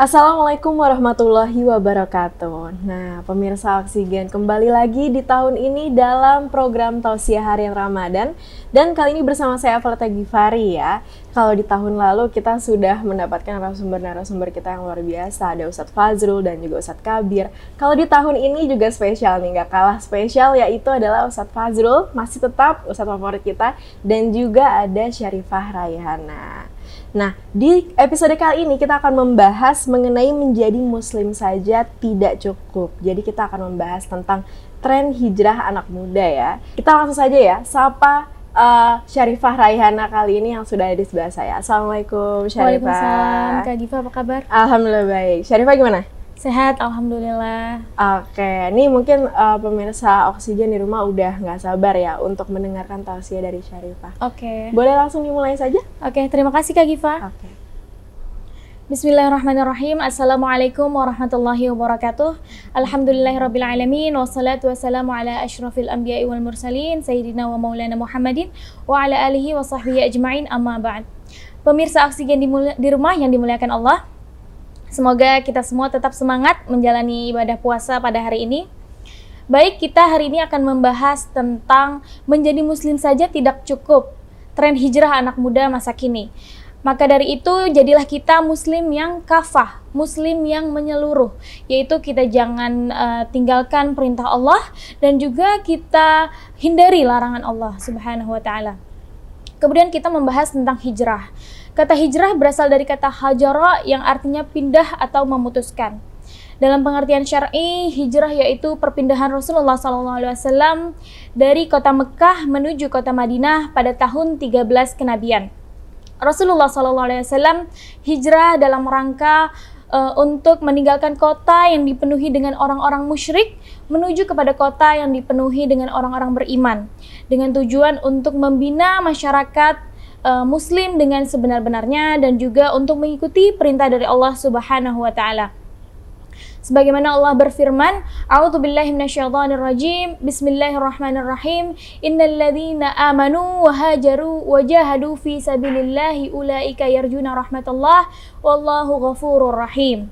Assalamualaikum warahmatullahi wabarakatuh. Nah, pemirsa Oksigen, kembali lagi di tahun ini dalam program Tausiah Harian Ramadan. Dan kali ini bersama saya Afarta Gifari ya. Kalau di tahun lalu kita sudah mendapatkan narasumber-narasumber kita yang luar biasa. Ada Ustadz Fazrul dan juga Ustadz Kabir. Kalau di tahun ini juga spesial nih, gak kalah spesial, yaitu adalah Ustadz Fazrul, masih tetap Ustadz favorit kita. Dan juga ada Syarifah Raihana. Nah, di episode kali ini kita akan membahas mengenai menjadi muslim saja tidak cukup. Jadi kita akan membahas tentang tren hijrah anak muda ya. Kita langsung saja ya, sapa Syarifah Raihana kali ini yang sudah ada di sebelah saya. Assalamualaikum Syarifah. Waalaikumsalam, Kak Giva apa kabar? Alhamdulillah baik. Syarifah gimana? Sehat, alhamdulillah. Oke, ini mungkin pemirsa Oksigen di rumah udah nggak sabar ya untuk mendengarkan tausiah dari Syarifah. Oke. Boleh langsung dimulai saja? Oke, terima kasih Kak Giva. Oke. Bismillahirrahmanirrahim. Assalamualaikum warahmatullahi wabarakatuh. Alhamdulillahirabbil alamin wassalatu wassalamu ala asyrafil anbiya'i wal mursalin sayyidina wa maulana Muhammadin wa ala alihi wa sahbihi ajmain amma ba'd. Pemirsa Oksigen di rumah yang dimuliakan Allah, semoga kita semua tetap semangat menjalani ibadah puasa pada hari ini. Baik, kita hari ini akan membahas tentang menjadi muslim saja tidak cukup, tren hijrah anak muda masa kini. Maka dari itu, jadilah kita muslim yang kafah, muslim yang menyeluruh, yaitu kita jangan tinggalkan perintah Allah dan juga kita hindari larangan Allah Subhanahu wa taala. Kemudian kita membahas tentang hijrah. Kata hijrah berasal dari kata hajara yang artinya pindah atau memutuskan. Dalam pengertian syar'i, hijrah yaitu perpindahan Rasulullah SAW dari kota Mekah menuju kota Madinah pada tahun 13 kenabian. Rasulullah SAW hijrah dalam rangka untuk meninggalkan kota yang dipenuhi dengan orang-orang musyrik menuju kepada kota yang dipenuhi dengan orang-orang beriman, dengan tujuan untuk membina masyarakat muslim dengan sebenar-benarnya dan juga untuk mengikuti perintah dari Allah Subhanahu wa taala. Sebagaimana Allah berfirman, A'udzubillahi minasyaitonirrajim, Bismillahirrahmanirrahim, Innal ladzina amanu wa hajaru wa jahadu fi sabilillahi ulaika yarjuna rahmatallah wallahu ghafurur rahim.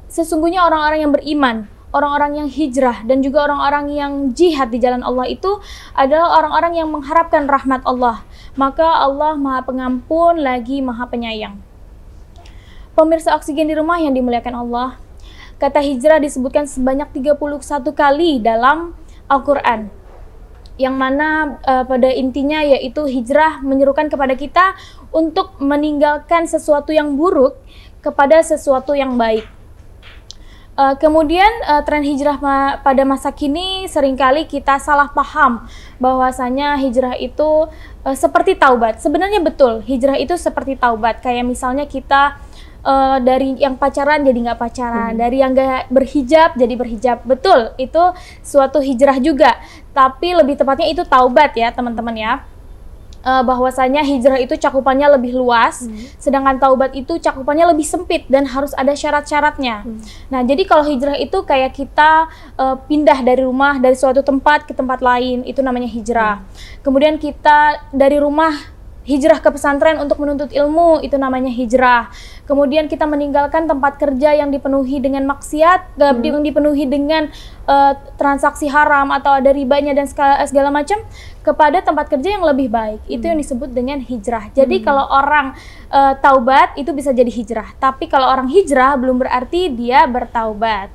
Sesungguhnya orang-orang yang beriman, orang-orang yang hijrah dan juga orang-orang yang jihad di jalan Allah itu adalah orang-orang yang mengharapkan rahmat Allah. Maka Allah Maha Pengampun lagi Maha Penyayang. Pemirsa Oksigen di rumah yang dimuliakan Allah, kata hijrah disebutkan sebanyak 31 kali dalam Al-Quran. Yang mana pada intinya yaitu hijrah menyerukan kepada kita untuk meninggalkan sesuatu yang buruk kepada sesuatu yang baik. Kemudian tren hijrah pada masa kini seringkali kita salah paham bahwasanya hijrah itu seperti taubat. Sebenarnya betul, hijrah itu seperti taubat. Kayak misalnya kita dari yang pacaran jadi nggak pacaran, dari yang nggak berhijab jadi berhijab. Betul, itu suatu hijrah juga. Tapi lebih tepatnya itu taubat ya teman-teman ya. Bahwasanya hijrah itu cakupannya lebih luas, sedangkan taubat itu cakupannya lebih sempit dan harus ada syarat-syaratnya. Nah, jadi kalau hijrah itu kayak kita pindah dari rumah, dari suatu tempat ke tempat lain, itu namanya hijrah. Kemudian kita dari rumah hijrah ke pesantren untuk menuntut ilmu, itu namanya hijrah. Kemudian kita meninggalkan tempat kerja yang dipenuhi dengan maksiat, yang dipenuhi dengan transaksi haram atau ada ribanya dan segala macam, kepada tempat kerja yang lebih baik. Itu yang disebut dengan hijrah. Jadi kalau orang taubat itu bisa jadi hijrah. Tapi kalau orang hijrah belum berarti dia bertaubat.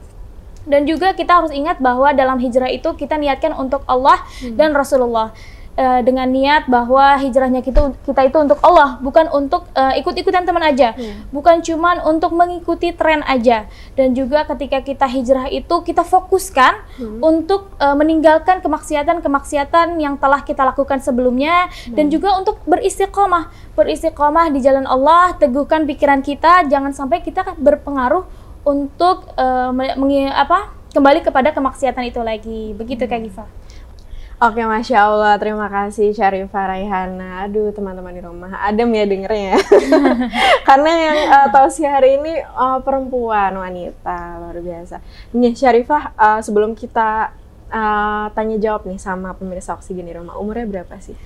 Dan juga kita harus ingat bahwa dalam hijrah itu kita niatkan untuk Allah dan Rasulullah. Dengan niat bahwa hijrahnya kita itu untuk Allah, bukan untuk ikut-ikutan teman aja, bukan cuman untuk mengikuti tren aja. Dan juga ketika kita hijrah itu kita fokuskan untuk meninggalkan kemaksiatan yang telah kita lakukan sebelumnya, dan juga untuk beristiqomah di jalan Allah, teguhkan pikiran kita, jangan sampai kita berpengaruh untuk kembali kepada kemaksiatan itu lagi. Begitu Kak Giva. Oke, Masya Allah, terima kasih Syarifah Raihana. Aduh, teman-teman di rumah, adem ya dengernya ya. Karena yang tausiah hari ini perempuan, wanita, luar biasa. Nih Syarifah, sebelum kita tanya jawab nih sama pemirsa Oksigen di rumah, umurnya berapa sih?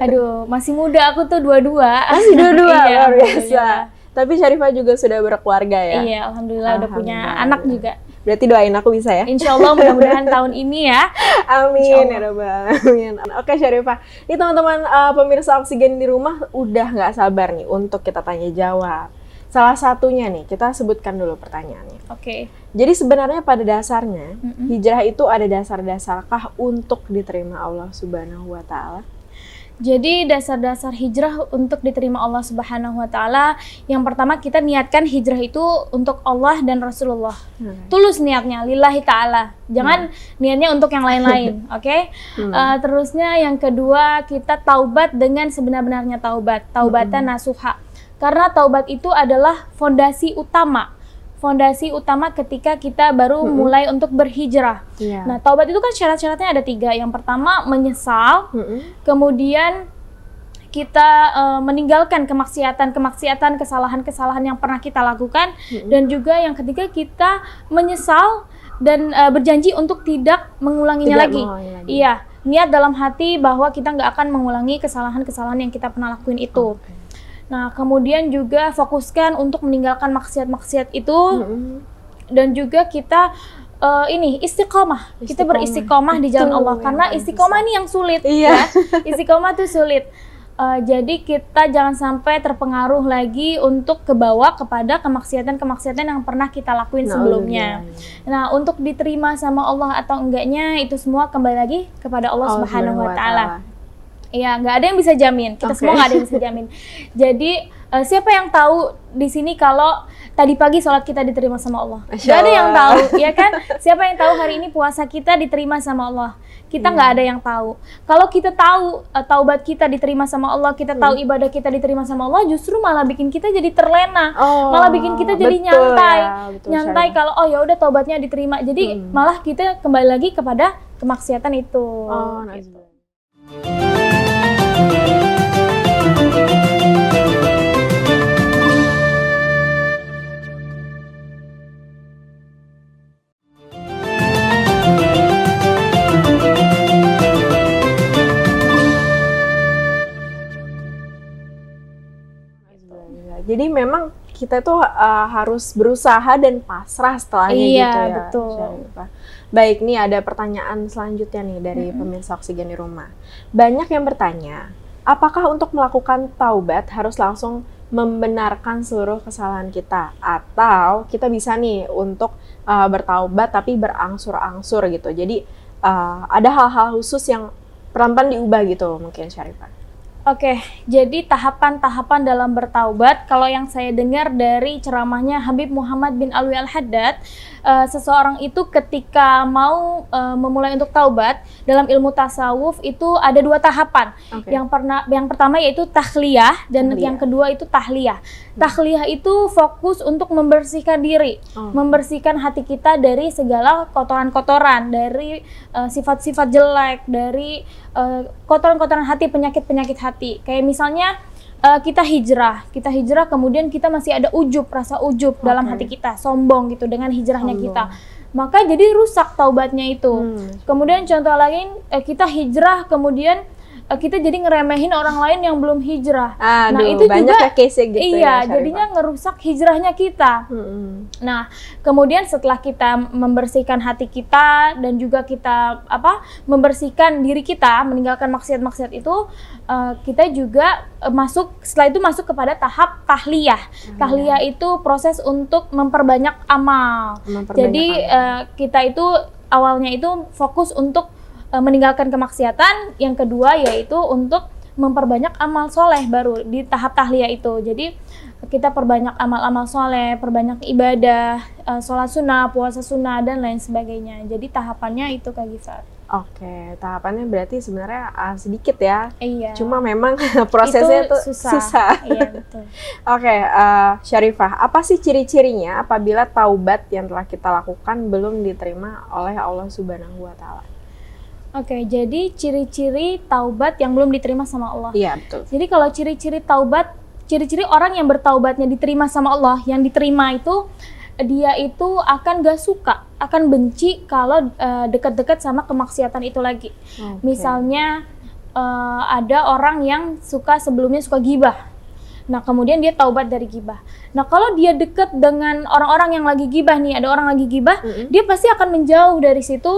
Aduh, masih muda, aku tuh 22. Masih 22, iya, luar biasa. Tapi Syarifah juga sudah berkeluarga ya? Iya, alhamdulillah udah punya anak juga. Berarti doain aku bisa ya? Insya Allah mudah-mudahan tahun ini ya. Amin ya Rabbal Alamin. Oke Syarifah, ini teman-teman pemirsa Oksigen di rumah udah nggak sabar nih untuk kita tanya jawab. Salah satunya nih, kita sebutkan dulu pertanyaannya. Oke. Jadi sebenarnya pada dasarnya, hijrah itu ada dasar-dasarkah untuk diterima Allah Subhanahu wa Ta'ala? Jadi dasar-dasar hijrah untuk diterima Allah Subhanahu wa Ta'ala, yang pertama kita niatkan hijrah itu untuk Allah dan Rasulullah. Tulus niatnya, lillahi ta'ala. Jangan niatnya untuk yang lain-lain, oke? Terusnya yang kedua, kita taubat dengan sebenar-benarnya taubat. Taubatan nasuha. Karena taubat itu adalah fondasi utama. Fondasi utama ketika kita baru mulai untuk berhijrah. Nah, taubat itu kan syarat-syaratnya ada 3. Yang pertama, menyesal. Kemudian kita meninggalkan kemaksiatan, kesalahan-kesalahan yang pernah kita lakukan. Dan juga yang ketiga, kita menyesal dan berjanji untuk tidak mengulanginya lagi. Iya, niat dalam hati bahwa kita nggak akan mengulangi kesalahan-kesalahan yang kita pernah lakuin itu. Nah, kemudian juga fokuskan untuk meninggalkan maksiat-maksiat itu. Dan juga kita istiqomah. Kita beristiqomah di jalan Allah. Karena istiqomah ini yang sulit. Ya. Istiqomah itu sulit. Jadi kita jangan sampai terpengaruh lagi untuk kebawa kepada kemaksiatan-kemaksiatan yang pernah kita lakuin sebelumnya. Nah, untuk diterima sama Allah atau enggaknya, itu semua kembali lagi kepada Allah Subhanahu wa Ta'ala. Iya, nggak ada yang bisa jamin. Kita semua nggak ada yang bisa jamin. Jadi siapa yang tahu di sini kalau tadi pagi sholat kita diterima sama Allah? Nggak ada yang tahu, ya kan? Siapa yang tahu hari ini puasa kita diterima sama Allah? Kita nggak ada yang tahu. Kalau kita tahu taubat kita diterima sama Allah, kita tahu ibadah kita diterima sama Allah, justru malah bikin kita jadi terlena, malah bikin kita jadi nyantai kalau oh ya udah taubatnya diterima. Jadi malah kita kembali lagi kepada kemaksiatan itu. Gitu. Jadi memang kita tuh harus berusaha dan pasrah setelahnya gitu ya. Iya, betul. Baik, nih ada pertanyaan selanjutnya nih dari pemirsa Oksigen di rumah. Banyak yang bertanya, apakah untuk melakukan taubat harus langsung membenarkan seluruh kesalahan kita? Atau kita bisa nih untuk bertaubat tapi berangsur-angsur gitu. Jadi ada hal-hal khusus yang pelan-pelan diubah gitu mungkin Syarifah. Oke, jadi tahapan-tahapan dalam bertaubat, kalau yang saya dengar dari ceramahnya Habib Muhammad bin Alwi Al-Haddad, seseorang itu ketika mau memulai untuk taubat, dalam ilmu tasawuf itu ada 2 tahapan. Yang pertama yaitu takhliyah, dan yang kedua itu tahliyah. Tahliyah itu fokus untuk membersihkan diri, membersihkan hati kita dari segala kotoran-kotoran, dari sifat-sifat jelek, dari kotoran-kotoran hati, penyakit-penyakit hati. Kayak misalnya kita hijrah kemudian kita masih ada rasa ujub dalam hati kita, sombong gitu dengan hijrahnya kita. Maka jadi rusak taubatnya itu. Kemudian contoh lain, kita hijrah kemudian kita jadi ngeremehin orang lain yang belum hijrah. Nah, itu juga case gitu jadinya ngerusak hijrahnya kita. Nah, kemudian setelah kita membersihkan hati kita dan juga kita membersihkan diri kita, meninggalkan maksiat-maksiat itu, kita juga setelah itu masuk kepada tahap tahliyah. Tahliyah itu proses untuk memperbanyak amal. Jadi kita itu awalnya itu fokus untuk meninggalkan kemaksiatan, yang kedua yaitu untuk memperbanyak amal soleh baru di tahap tahliyah itu. Jadi kita perbanyak amal-amal soleh, perbanyak ibadah, sholat sunnah, puasa sunnah, dan lain sebagainya. Jadi tahapannya itu Kak Gifar. Oke, tahapannya berarti sebenarnya sedikit ya. Iya. Cuma memang prosesnya itu susah. Iya, betul. Oke, Syarifah, apa sih ciri-cirinya apabila taubat yang telah kita lakukan belum diterima oleh Allah Subhanahu wa Ta'ala? Oke, jadi ciri-ciri taubat yang belum diterima sama Allah. Iya, betul. Jadi kalau ciri-ciri taubat, ciri-ciri orang yang bertaubatnya diterima sama Allah, yang diterima itu dia itu akan gak suka, akan benci kalau dekat-dekat sama kemaksiatan itu lagi. Misalnya ada orang yang sebelumnya suka gibah. Nah, kemudian dia taubat dari gibah. Nah, kalau dia dekat dengan orang-orang yang lagi gibah nih, ada orang lagi gibah, dia pasti akan menjauh dari situ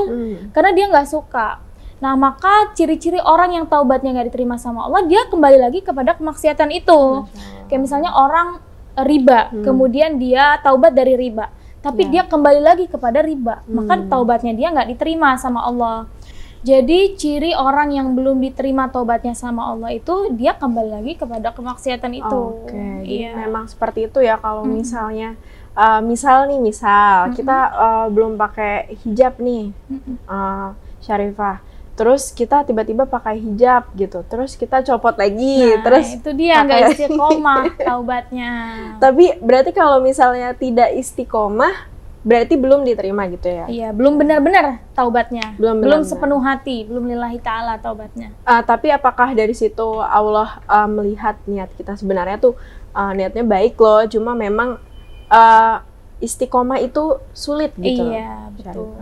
karena dia nggak suka. Nah, maka ciri-ciri orang yang taubatnya nggak diterima sama Allah, dia kembali lagi kepada kemaksiatan itu. Kayak misalnya orang riba, kemudian dia taubat dari riba, tapi dia kembali lagi kepada riba, maka taubatnya dia nggak diterima sama Allah. Jadi ciri orang yang belum diterima taubatnya sama Allah itu dia kembali lagi kepada kemaksiatan itu. Jadi memang seperti itu ya kalau misalnya misal kita belum pakai hijab nih, Syarifah. Terus kita tiba-tiba pakai hijab gitu, terus kita copot lagi, terus itu dia nggak istiqomah taubatnya. Tapi berarti kalau misalnya tidak istiqomah, berarti belum diterima gitu ya? Iya, belum benar-benar taubatnya, belum benar-benar. Sepenuh hati, belum lillahi ta'ala taubatnya. Tapi apakah dari situ Allah melihat niat kita sebenarnya tuh niatnya baik loh, cuma memang istiqomah itu sulit gitu? Iya, betul.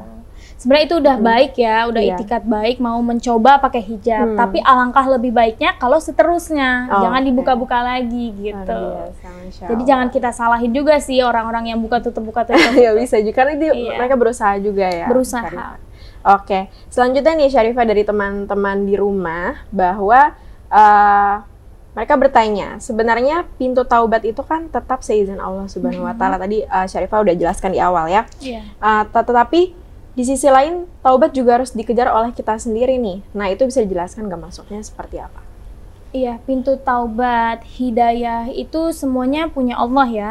Sebenarnya itu udah baik ya, udah itikat baik mau mencoba pakai hijab, tapi alangkah lebih baiknya kalau seterusnya, jangan dibuka-buka lagi gitu. Jadi jangan kita salahin juga sih orang-orang yang buka tutup. Ya bisa juga, karena mereka berusaha juga ya. Berusaha. Oke, selanjutnya nih Syarifah dari teman-teman di rumah bahwa mereka bertanya, sebenarnya pintu taubat itu kan tetap seizin Allah Subhanahu wa Ta'ala. Tadi Syarifah udah jelaskan di awal ya. Tetapi di sisi lain, taubat juga harus dikejar oleh kita sendiri nih. Nah, itu bisa dijelaskan nggak masuknya seperti apa? Iya, pintu taubat, hidayah itu semuanya punya Allah ya.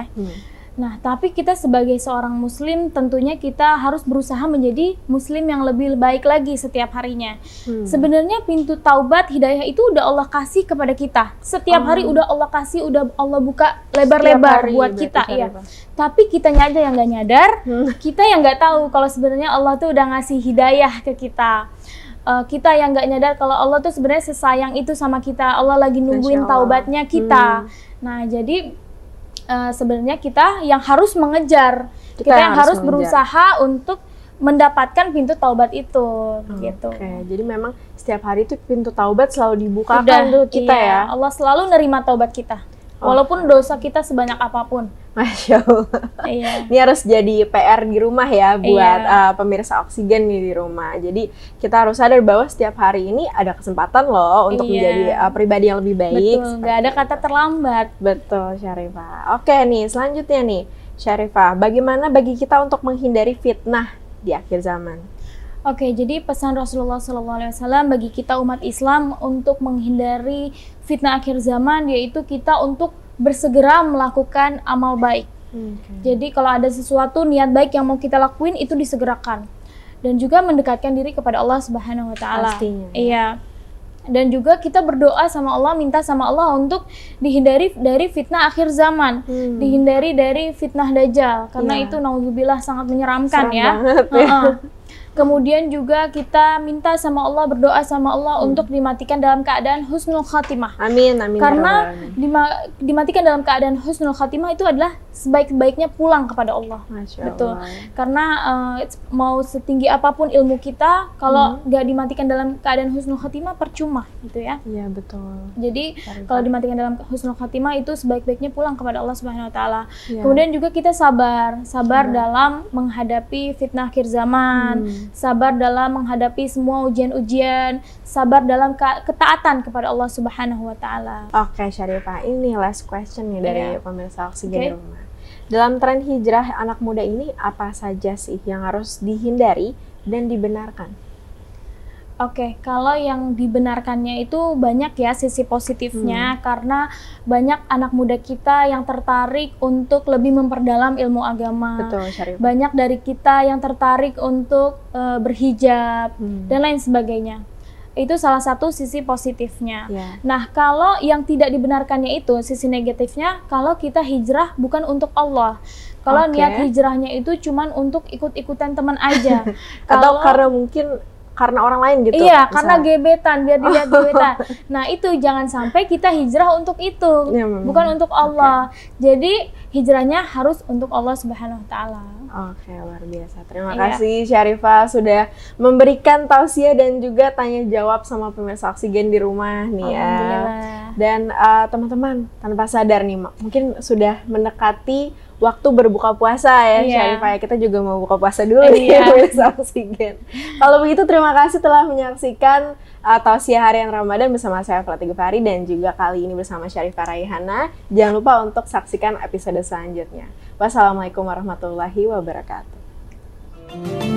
Nah, tapi kita sebagai seorang muslim tentunya kita harus berusaha menjadi muslim yang lebih baik lagi setiap harinya. Sebenarnya pintu taubat, hidayah itu udah Allah kasih kepada kita. Setiap hari udah Allah kasih, udah Allah buka lebar-lebar buat kita. Iya. Tapi kitanya aja yang nggak nyadar, kita yang nggak tahu kalau sebenarnya Allah tuh udah ngasih hidayah ke kita. Kita yang nggak nyadar kalau Allah tuh sebenarnya sesayang itu sama kita. Allah lagi nungguin taubatnya kita. Nah, jadi sebenarnya kita yang harus mengejar, kita yang harus berusaha untuk mendapatkan pintu taubat itu, gitu. Jadi memang setiap hari itu pintu taubat selalu dibukakan tuh kita ya. Allah selalu nerima taubat kita, walaupun dosa kita sebanyak apapun. Masya Allah. Ini harus jadi PR di rumah ya buat pemirsa Oksigen nih di rumah. Jadi kita harus sadar bahwa setiap hari ini ada kesempatan loh untuk menjadi pribadi yang lebih baik. Betul, nggak ada kata terlambat. Betul, Syarifah. Oke nih, selanjutnya nih, Syarifah, bagaimana bagi kita untuk menghindari fitnah di akhir zaman? Oke, jadi pesan Rasulullah SAW bagi kita umat Islam untuk menghindari fitnah akhir zaman yaitu kita untuk bersegera melakukan amal baik. Jadi kalau ada sesuatu niat baik yang mau kita lakuin itu disegerakan dan juga mendekatkan diri kepada Allah Subhanahu wa Ta'ala. Pastinya. Iya. Dan juga kita berdoa sama Allah, minta sama Allah untuk dihindari dari fitnah akhir zaman, dihindari dari fitnah dajjal karena itu naudzubillah sangat menyeramkan. Kemudian juga kita minta sama Allah, berdoa sama Allah untuk dimatikan dalam keadaan husnul khatimah. Amin, amin. Karena dimatikan dalam keadaan husnul khatimah itu adalah sebaik-baiknya pulang kepada Allah. Masya Betul. Allah. Karena mau setinggi apapun ilmu kita, kalau nggak dimatikan dalam keadaan husnul khatimah percuma, gitu ya. Iya, betul. Jadi kalau dimatikan dalam husnul khatimah itu sebaik-baiknya pulang kepada Allah Subhanahu wa Ta'ala. Kemudian juga kita sabar dalam menghadapi fitnah akhir zaman. Sabar dalam menghadapi semua ujian-ujian, sabar dalam ketaatan kepada Allah Subhanahu wa Ta'ala. Oke, Syarifah, ini last question nih dari pemirsa Oksigen di rumah. Dalam tren hijrah anak muda ini, apa saja sih yang harus dihindari dan dibenarkan? Oke, kalau yang dibenarkannya itu banyak ya sisi positifnya, karena banyak anak muda kita yang tertarik untuk lebih memperdalam ilmu agama. Betul, Syarifah. Banyak dari kita yang tertarik untuk berhijab dan lain sebagainya. Itu salah satu sisi positifnya. Nah, kalau yang tidak dibenarkannya itu, sisi negatifnya, kalau kita hijrah bukan untuk Allah. Kalau niat hijrahnya itu cuman untuk ikut-ikutan teman aja. Atau karena mungkin karena orang lain gitu. Iya, karena gebetan, biar dilihat gebetan. Nah, itu jangan sampai kita hijrah untuk itu, bukan untuk Allah. Jadi hijrahnya harus untuk Allah Subhanahu wa Ta'ala. Oke, luar biasa. Terima Iya. kasih Syarifah sudah memberikan tausiah dan juga tanya jawab sama pemirsa Oksigen di rumah nih ya. Alhamdulillah. Dan teman-teman, tanpa sadar nih, mungkin sudah mendekati waktu berbuka puasa ya, Iya. Syarifah. Kita juga mau buka puasa dulu nih ya, Iya. pemirsa Oksigen. Kalau begitu, terima kasih telah menyaksikan tausiah harian Ramadan bersama saya Fathia Ghifari dan juga kali ini bersama Syarifah Raihana. Jangan lupa untuk saksikan episode selanjutnya. Wassalamualaikum warahmatullahi wabarakatuh.